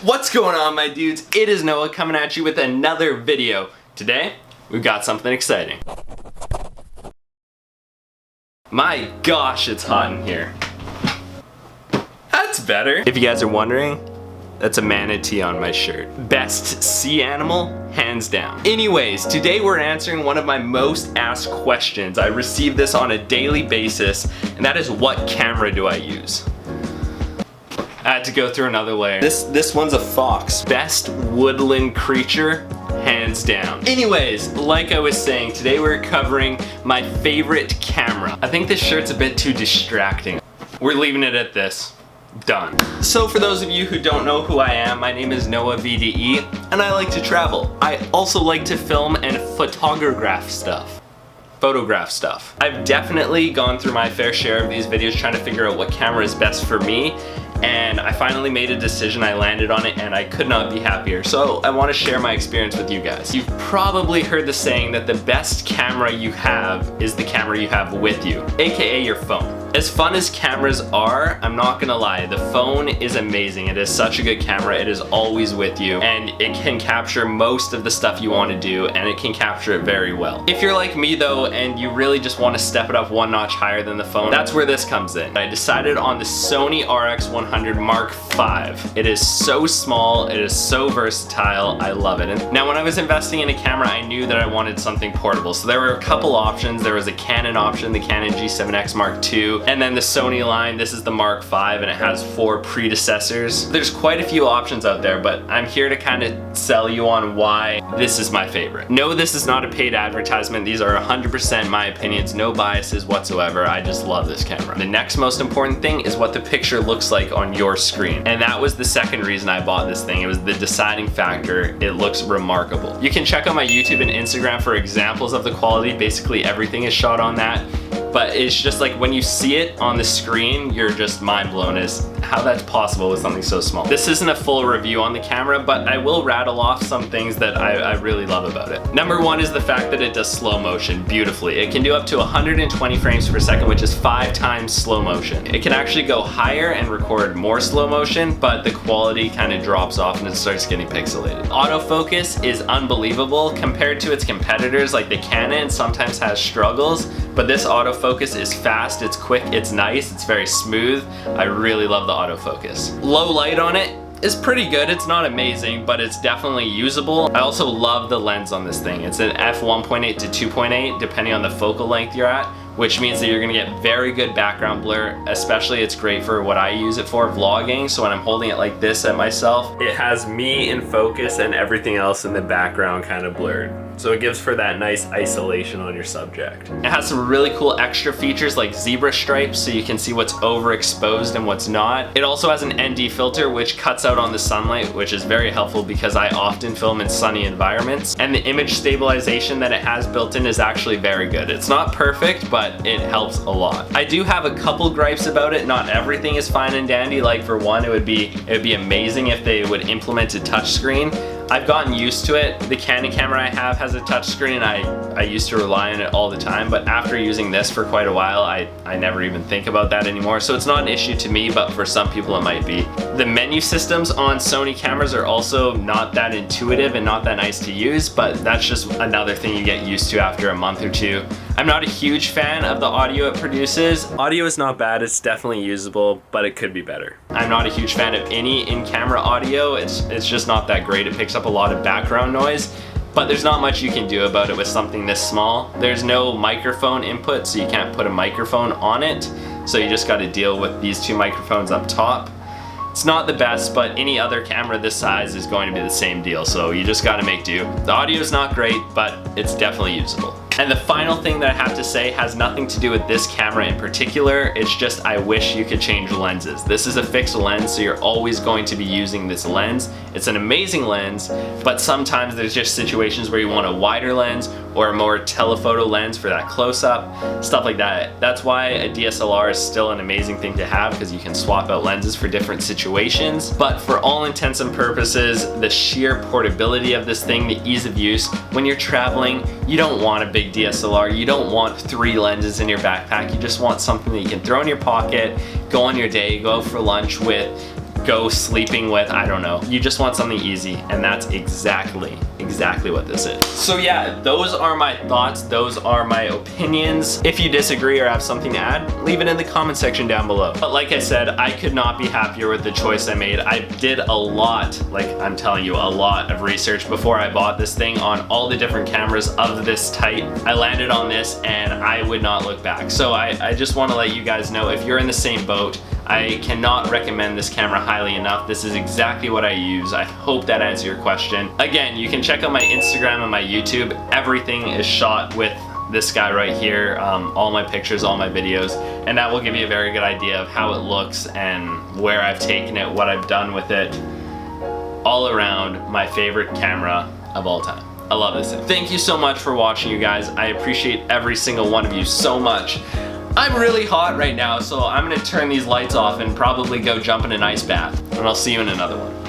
What's going on, my dudes? It is Noah coming at you with another video. Today, we've got something exciting. My gosh, it's hot in here. That's better. If you guys are wondering, that's a manatee on my shirt. Best sea animal, hands down. Anyways, today we're answering one of my most asked questions. I receive this on a daily basis, and that is, what camera do I use? I had to go through another layer. This one's a fox. Best woodland creature, hands down. Anyways, like I was saying, today we're covering my favorite camera. I think this shirt's a bit too distracting. We're leaving it at this. Done. So for those of you who don't know who I am, my name is Noahvde, and I like to travel. I also like to film and photograph stuff. I've definitely gone through my fair share of these videos trying to figure out what camera is best for me, and I finally made a decision. I landed on it and I could not be happier. So I want to share my experience with you guys. You've probably heard the saying that the best camera you have is the camera you have with you, aka your phone. As fun as cameras are, I'm not gonna lie, the phone is amazing. It is such a good camera. It is always with you, and it can capture most of the stuff you want to do, and it can capture it very well. If you're like me though, and you really just want to step it up one notch higher than the phone, that's where this comes in. I decided on the Sony RX100 V. It is so small, it is so versatile, I love it. And now when I was investing in a camera, I knew that I wanted something portable. So there were a couple options. There was a Canon option, the Canon G7X Mark II, and then the Sony line. This is the Mark V, and it has 4 predecessors. There's quite a few options out there, but I'm here to kind of sell you on why this is my favorite. No, this is not a paid advertisement. These are 100% my opinions, no biases whatsoever. I just love this camera. The next most important thing is what the picture looks like on your screen. And that was the second reason I bought this thing. It was the deciding factor. It looks remarkable. You can check out my YouTube and Instagram for examples of the quality. Basically everything is shot on that. But it's just like when you see it on the screen, you're just mind blown as how that's possible with something so small. This isn't a full review on the camera, but I will rattle off some things that I really love about it. Number one is the fact that it does slow motion beautifully. It can do up to 120 frames per second, which is 5 times slow motion. It can actually go higher and record more slow motion, but the quality kind of drops off and it starts getting pixelated. Autofocus is unbelievable compared to its competitors, like the Canon sometimes has struggles, but this autofocus is fast, it's quick, it's nice, it's very smooth. I really love the autofocus. Low light on it is pretty good. It's not amazing, but it's definitely usable. I also love the lens on this thing. It's an f1.8 to 2.8, depending on the focal length you're at, which means that you're gonna get very good background blur. Especially it's great for what I use it for, vlogging. So when I'm holding it like this at myself, it has me in focus and everything else in the background kind of blurred. So it gives for that nice isolation on your subject. It has some really cool extra features like zebra stripes, so you can see what's overexposed and what's not. It also has an ND filter, which cuts out on the sunlight, which is very helpful because I often film in sunny environments. And the image stabilization that it has built in is actually very good. It's not perfect, but it helps a lot. I do have a couple gripes about it. Not everything is fine and dandy. Like for one, it would be amazing if they would implement a touchscreen. I've gotten used to it. The Canon camera I have has a touchscreen, and I used to rely on it all the time, but after using this for quite a while, I never even think about that anymore. So it's not an issue to me, but for some people it might be. The menu systems on Sony cameras are also not that intuitive and not that nice to use, but that's just another thing you get used to after a month or two. I'm not a huge fan of the audio it produces. Audio is not bad, it's definitely usable, but it could be better. I'm not a huge fan of any in-camera audio. It's just not that great. It picks up a lot of background noise, but there's not much you can do about it with something this small. There's no microphone input, so you can't put a microphone on it. So you just gotta deal with these 2 microphones up top. It's not the best, but any other camera this size is going to be the same deal, so you just gotta make do. The audio is not great, but it's definitely usable. And the final thing that I have to say has nothing to do with this camera in particular. It's just I wish you could change lenses. This is a fixed lens, so you're always going to be using this lens. It's an amazing lens, but sometimes there's just situations where you want a wider lens or a more telephoto lens for that close-up, stuff like that. That's why a DSLR is still an amazing thing to have, because you can swap out lenses for different situations. But for all intents and purposes, the sheer portability of this thing, the ease of use, when you're traveling, you don't want a big DSLR, you don't want 3 lenses in your backpack, you just want something that you can throw in your pocket, go on your day, go for lunch with, go sleeping with, I don't know. You just want something easy, and that's exactly what this is. So yeah, those are my thoughts, those are my opinions. If you disagree or have something to add, leave it in the comment section down below. But like I said, I could not be happier with the choice I made. I did a lot, like I'm telling you, a lot of research before I bought this thing on all the different cameras of this type. I landed on this and I would not look back. So I just want to let you guys know, if you're in the same boat, I cannot recommend this camera highly enough. This is exactly what I use. I hope that answers your question. Again, you can check out my Instagram and my YouTube. Everything is shot with this guy right here, all my pictures, all my videos, and that will give you a very good idea of how it looks and where I've taken it, what I've done with it. All around, my favorite camera of all time. I love this thing. Thank you so much for watching, you guys. I appreciate every single one of you so much. I'm really hot right now, so I'm gonna turn these lights off and probably go jump in an ice bath, and I'll see you in another one.